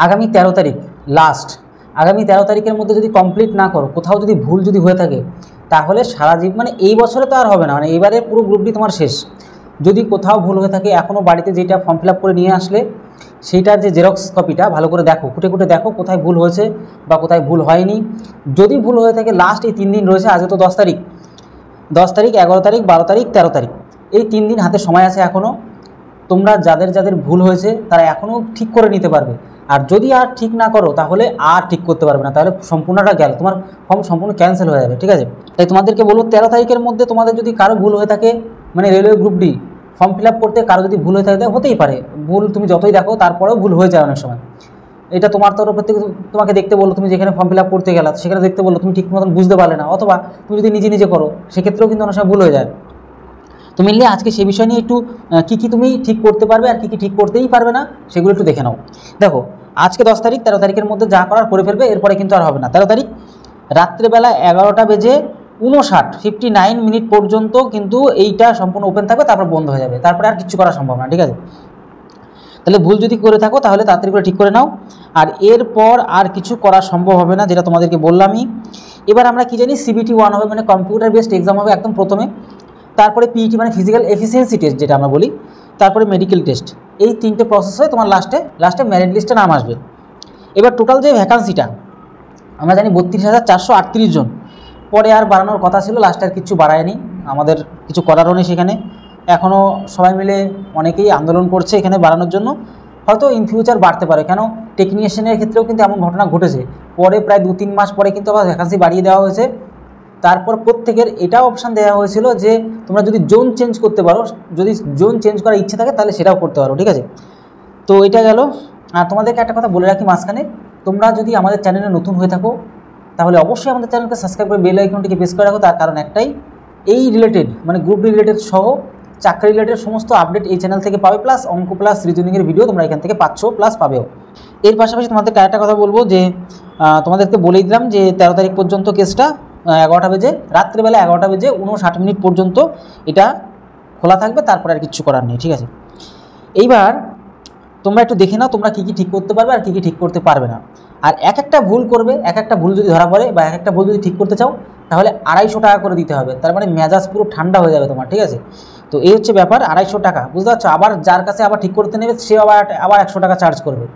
আগামী 13 তারিখ লাস্ট, আগামী 13 তারিখের মধ্যে যদি কমপ্লিট না করো, কোথাও যদি ভুল যদি হয়ে থাকে, তাহলে সারা জীবন মানে এই বছরে তো আর হবে না, মানে এবারে পুরো গ্রুপ ডি তোমার শেষ। যদি কোথাও ভুল হয়ে থাকে, এখনও বাড়িতে যেটা ফর্ম ফিল আপ করে নিয়ে আসলে সেইটার যে জেরক্স কপিটা ভালো করে দেখো, খুঁটে খুঁটে দেখো কোথায় ভুল হয়েছে বা কোথায় ভুল হয়নি। যদি ভুল হয়ে থাকে লাস্ট এই 3 দিন রয়েছে, আজকে তো 10 তারিখ, 11 তারিখ 12 তারিখ 13 তারিখ, এই 3 দিন হাতে সময় আছে এখনও। তোমরা যাদের যাদের ভুল হয়েছে তারা এখনও ঠিক করে নিতে পারবে। আর যদি আর ঠিক না করো তাহলে আর ঠিক করতে পারবে না, তাহলে সম্পূর্ণটা গেল, তোমার ফর্ম সম্পূর্ণ ক্যান্সেল হয়ে যাবে। ঠিক আছে, তাই তোমাদেরকে বলবো 13 তারিখের মধ্যে তোমাদের যদি কারো ভুল হয়ে থাকে, মানে railway group D form fill up করতে কারো যদি ভুল হয়ে থাকে, হতেই পারে ভুল, তুমি যতই দেখো তারপরেও ভুল হয়ে যায় অনেক সময়। এটা তোমার তরফ থেকে তোমাকে দেখতে বললো, তুমি যেখানে ফর্ম ফিল আপ করতে গেলা সেখানে দেখতে বললো, তুমি ঠিক মতন বুঝতে পারলে না, অথবা তুমি যদি নিজে নিজে করো সেক্ষেত্রেও কিন্তু অনেক সময় ভুল হয়ে যায়। তো মেনলি আজকে সেই বিষয় নিয়ে একটু কী কী তুমি ঠিক করতে পারবে আর কী কী ঠিক করতেই পারবে না সেগুলো একটু দেখে নাও। দেখো আজকে 10 তারিখ, 13 তারিখের মধ্যে যা করার করে ফেলবে, এরপরে কিন্তু আর হবে না। 13 তারিখ রাত্রেবেলা 11:59 পর্যন্ত কিন্তু এইটা সম্পূর্ণ ওপেন থাকবে, তারপর বন্ধ হয়ে যাবে, তারপরে আর কিছু করা সম্ভব না। ঠিক আছে, তাহলে ভুল যদি করে থাকো তাহলে তাড়াতাড়ি করে ঠিক করে নাও, আর এরপর আর কিছু করা সম্ভব হবে না, যেটা তোমাদেরকে বললামই। এবার আমরা কি জানি, CBT 1 হবে, মানে কম্পিউটার বেসড এক্সাম হবে একদম প্রথমে, তারপরে PET মানে ফিজিক্যাল এফিসিয়েন্সি টেস্ট যেটা আমরা বলি, তারপরে মেডিকেল টেস্ট। এই 3টে প্রসেস হয়ে তোমার লাস্টে মেরিট লিস্টে নাম আসবে। এবার টোটাল যে ভ্যাকান্সিটা আমরা জানি 32,438 জন, পরে আর বাড়ানোর কথা ছিল, লাস্টে আর কিছু বাড়ায়নি, আমাদের কিছু করারও নেই সেখানে। এখনও সবাই মিলে অনেকেই আন্দোলন করছে এখানে বাড়ানোর জন্য, হয়তো ইন ফিউচার বাড়তে পারে, কেন টেকনিশিয়ানের ক্ষেত্রেও কিন্তু এমন ঘটনা ঘটেছে, পরে প্রায় 2-3 মাস পরে কিন্তু আবার ভ্যাকান্সি বাড়িয়ে দেওয়া হয়েছে। তারপর প্রত্যেকের এটাও অপশান দেওয়া হয়েছিল যে তোমরা যদি জোন চেঞ্জ করতে পারো, যদি জোন চেঞ্জ করার ইচ্ছে থাকে তাহলে সেটাও করতে পারো। ঠিক আছে, তো এটা গেল। আর তোমাদেরকে একটা কথা বলে রাখি মাঝখানে, তোমরা যদি আমাদের চ্যানেলে নতুন হয়ে থাকো তাহলে অবশ্যই আমাদের চ্যানেলকে সাবস্ক্রাইব করে বেল আইকনটিকে প্রেস করে রাখো, তার কারণ একটাই, এই রিলেটেড মানে গ্রুপ রিলেটেড সহ চাকরি রিলেটেড সমস্ত আপডেট এই চ্যানেল থেকে পাবে, প্লাস অঙ্ক প্লাস রিজনিংয়ের ভিডিও তোমরা এখান থেকে পাচ্ছ, প্লাস পাবেও। এর পাশাপাশি তোমাদেরকে আরেকটা কথা বলবো যে তোমাদেরকে বলেই দিলাম যে 13 তারিখ পর্যন্ত কেসটা 11টা বেজে, রাত্রেবেলা 11:59 পর্যন্ত এটা খোলা থাকবে, তারপরে আর কিছু করার নেই। ঠিক আছে, এইবার তোমরা একটু দেখে নাও তোমরা কী কী ঠিক করতে পারবে আর কী কী ঠিক করতে পারবে না। আর এক একটা ভুল করবে, এক একটা ভুল যদি ধরা পড়ে বা এক একটা ভুল যদি ঠিক করতে চাও তাহলে 250 টাকা করে দিতে হবে, তার মানে মেজাজ পুরো ঠান্ডা হয়ে যাবে তোমার। ঠিক আছে, তো এই হচ্ছে ব্যাপার, 250 টাকা, বুঝতে পারছো। আবার যার কাছে আবার ঠিক করতে নেবে সে আবার 100 টাকা চার্জ করবে,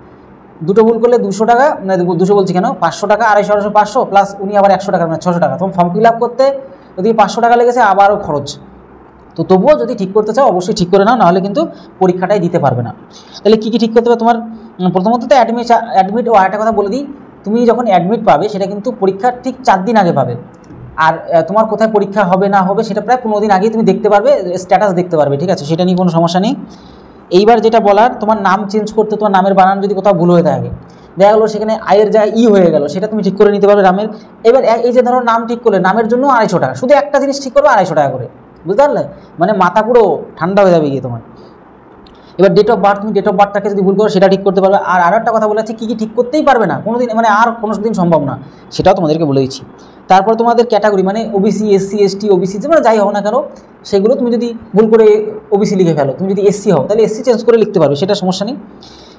দুটো ভুল করলে 200 টাকা, মানে 200 বলছি কেন, 500 টাকা, 250, 500 প্লাস উনি আবার 100 টাকা, মানে 600 টাকা। তোমার ফর্ম ফিল আপ করতে যদি 500 টাকা লেগেছে, আবারও খরচ। তো তবুও যদি ঠিক করতে চাও অবশ্যই ঠিক করে নাও, নাহলে কিন্তু পরীক্ষাটাই দিতে পারবে না। তাহলে কী কী ঠিক করতে হবে তোমার, প্রথমত তো অ্যাডমিট। ও আরেকটা কথা বলে দিই, তুমি যখন অ্যাডমিট পাবে সেটা কিন্তু পরীক্ষার ঠিক 4 দিন আগে পাবে, আর তোমার কোথায় পরীক্ষা হবে না হবে সেটা প্রায় 15 দিন আগেই তুমি দেখতে পারবে, স্ট্যাটাস দেখতে পারবে। ঠিক আছে, সেটা নিয়ে কোনো সমস্যা নেই। এইবার যেটা বলার, তোমার নাম চেঞ্জ করতে, তোমার নামের বানান যদি কোথাও ভুল হয়ে থাকে, দেখা গেলো সেখানে আয়ের জায়গায় ই হয়ে গেল, সেটা তুমি ঠিক করে নিতে পারবে নামের। এবার এই যে ধরো নাম ঠিক করলে, নামের জন্য 250 টাকা, শুধু একটা জিনিস ঠিক করবে 250 টাকা করে, বুঝতে পারলে, মানে মাথা পুরো ঠান্ডা হয়ে যাবে গিয়ে তোমার। এবার ডেট অফ বার্থ, তুমি ডেট অফ বার্থটাকে যদি ভুল করো সেটা ঠিক করতে পারবে। আর একটা কথা বলে আছে, কী কী ঠিক করতেই পারবে না কোনো দিন, মানে আর কোনো দিন সম্ভব না, সেটাও তোমাদেরকে বলে দিচ্ছি। তারপর তোমাদের ক্যাটাগরি মানে ওবিসি, এসসি, এসটি, ওবিসি, মানে যাই হোক না কেন, সেগুলো তুমি যদি ভুল করে ওবিসি লিখে ফেলো, তুমি যদি এসসি হও তাহলে এসসি চেঞ্জ করে লিখতে পারবে, সেটা সমস্যা নেই।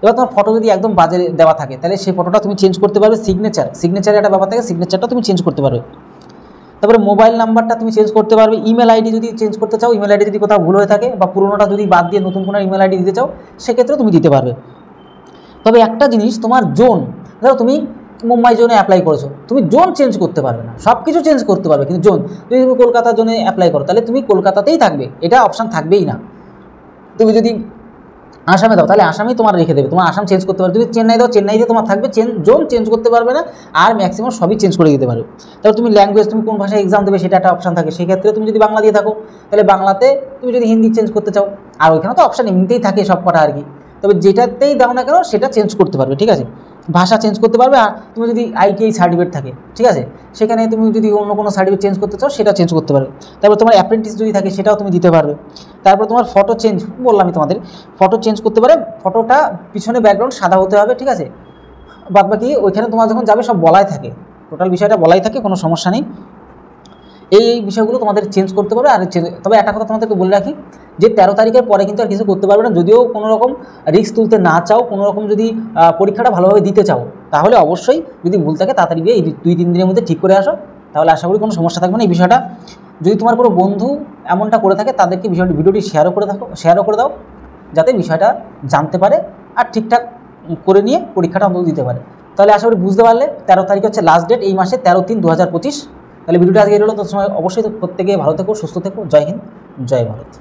এবার তোমার ফটো যদি একদম বাজে দেওয়া থাকে তাহলে সেই ফটোটা তুমি চেঞ্জ করতে পারবে। সিগনেচারের একটা ব্যাপার থাকে, সিগনেচারটা তুমি চেঞ্জ করতে পারবে। তারপরে মোবাইল নাম্বারটা তুমি চেঞ্জ করতে পারবে। ইমেল আইডি যদি চেঞ্জ করতে চাও, ইমেল আইডি যদি কোথাও ভুল হয়ে থাকে বা পুরোনোটা যদি বাদ দিয়ে নতুন কোনো ইমেল আইডি দিতে চাও, সেক্ষেত্রেও তুমি দিতে পারবে। তবে একটা জিনিস, তোমার জোন, ধরো তুমি মুম্বাই জোনে অ্যাপ্লাই করেছো, তুমি জোন চেঞ্জ করতে পারবে না, সব কিছু চেঞ্জ করতে পারবে, কিন্তু জোন, যদি তুমি কলকাতা জোনে অ্যাপ্লাই করো তাহলে তুমি কলকাতাতেই থাকবে, এটা অপশান থাকবেই না। তুমি যদি আসামে দাও তাহলে আসামেই তোমার রেখে দেবে, তোমার আসাম চেঞ্জ করতে পারবে। তুমি চেন্নাই দাও, চেন্নাইতে তোমার থাকবে, জোন চেঞ্জ করতে পারবে না, আর ম্যাক্সিমাম সবই চেঞ্জ করে দিতে পারবে। তারপর তুমি ল্যাঙ্গুয়েজ, তুমি কোন ভাষায় এক্সাম দেবে সেটা একটা অপশান থাকে, সেক্ষেত্রে তুমি যদি বাংলা দিয়ে থাকো তাহলে বাংলাতে, তুমি যদি হিন্দি চেঞ্জ করতে চাও, আর ওইখানে তো অপশান এমনিতেই থাকে সব কটা আর কি, তবে যেটাতেই দাও না কেন সেটা চেঞ্জ করতে পারবে। ঠিক আছে, ভাষা চেঞ্জ করতে পারবে। আর তুমি যদি ITI সার্টিফিকেট থাকে, ঠিক আছে, সেখানে তুমি যদি অন্য কোনো সার্টিফিকেট চেঞ্জ করতে চাও সেটা চেঞ্জ করতে পারবে। তারপর তোমার অ্যাপ্রেন্টিস যদি থাকে সেটাও তুমি দিতে পারবে। তারপর তোমার ফটো চেঞ্জ, বললাম আমি তোমাদের, ফটো চেঞ্জ করতে পারে, ফটোটা পিছনে ব্যাকগ্রাউন্ড সাদা হতে হবে। ঠিক আছে, বাদবাকি ওইখানে তোমার যখন যাবে সব বলাই থাকে, টোটাল বিষয়টা বলাই থাকে, কোনো সমস্যা নেই। এই বিষয়গুলো তোমাদের চেঞ্জ করতে পারবে। আর তবে একটা কথা তোমাদেরকে বলে রাখি যে 13 তারিখের পরে কিন্তু আর কিছু করতে পারবে না। যদিও কোনো রকম রিস্ক তুলতে না চাও, কোনো রকম যদি পরীক্ষাটা ভালোভাবে দিতে চাও, তাহলে অবশ্যই যদি ভুল থাকে তাড়াতাড়ি গিয়ে এই 2-3 দিনের মধ্যে ঠিক করে আসো, তাহলে আশা করি কোনো সমস্যা থাকবে না। এই বিষয়টা যদি তোমার কোনো বন্ধু এমনটা করে থাকে তাদেরকে ভিডিওটি শেয়ারও করে দাও, যাতে বিষয়টা জানতে পারে আর ঠিকঠাক করে নিয়ে পরীক্ষাটা অন্তত দিতে পারে। তাহলে আশা করি বুঝতে পারলে 13 তারিখ হচ্ছে লাস্ট ডেট, এই মাসে 13/3/2025। তাহলে ভিডিওটা আজকে এলো, তো সময় অবশ্যই প্রত্যেকে ভালো থেকো, সুস্থ থেকো। জয় হিন্দ, জয় ভারত।